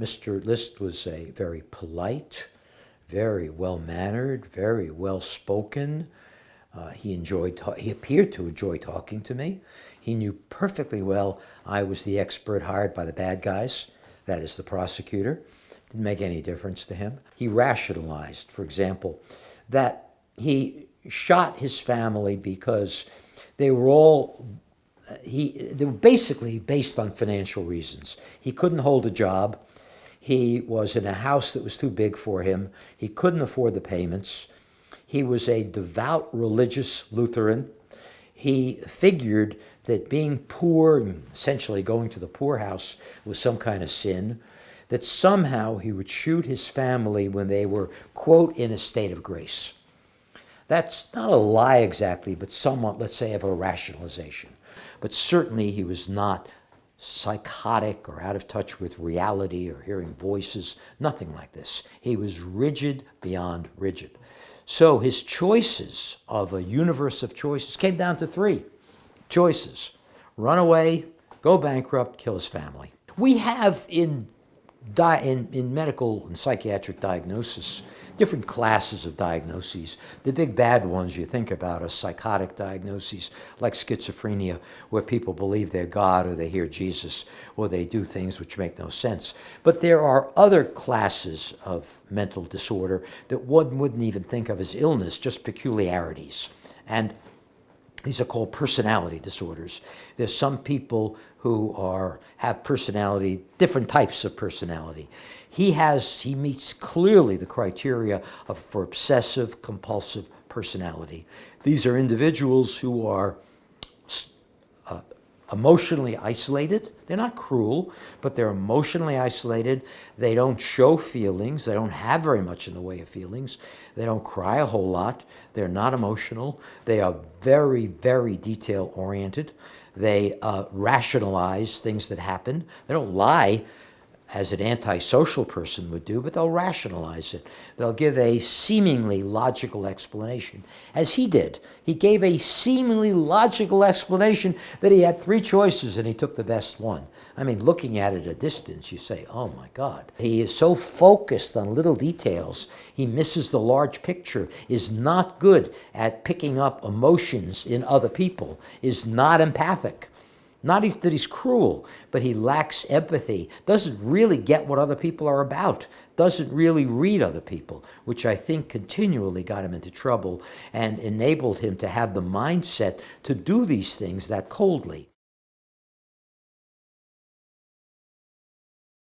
Mr. List was a very polite, very well-mannered, very well-spoken. He appeared to enjoy talking to me. He knew perfectly well I was the expert hired by the bad guys, that is the prosecutor. Didn't make any difference to him. He rationalized, for example, that he shot his family because they were basically based on financial reasons. He couldn't hold a job. He was in a house that was too big for him. He couldn't afford the payments. He was a devout religious Lutheran. He figured that being poor and essentially going to the poorhouse was some kind of sin, that somehow he would shoot his family when they were, quote, in a state of grace. That's not a lie exactly, but somewhat, let's say, of a rationalization. But certainly he was not psychotic or out of touch with reality or hearing voices, nothing like this. He was rigid beyond rigid. So his choices of a universe of choices came down to three choices: run away, go bankrupt, kill his family. We have in medical and psychiatric diagnosis different classes of diagnoses. The big bad ones you think about are psychotic diagnoses like schizophrenia, where people believe they're God or they hear Jesus or they do things which make no sense. But there are other classes of mental disorder that one wouldn't even think of as illness, just peculiarities. And these are called personality disorders. There's some people who have personality, different types of personality. He meets clearly the criteria for obsessive compulsive personality. These are individuals who are emotionally isolated. They're not cruel, but they're emotionally isolated. They don't show feelings. They don't have very much in the way of feelings. They don't cry a whole lot. They're not emotional. They are very, very detail-oriented. They rationalize things that happen. They don't lie as an antisocial person would do, but they'll rationalize it. They'll give a seemingly logical explanation, as he did. He gave a seemingly logical explanation that he had three choices and he took the best one. I mean, looking at it at a distance, you say, oh my God. He is so focused on little details, he misses the large picture, is not good at picking up emotions in other people, is not empathic. Not that he's cruel, but he lacks empathy, doesn't really get what other people are about, doesn't really read other people, which I think continually got him into trouble and enabled him to have the mindset to do these things that coldly.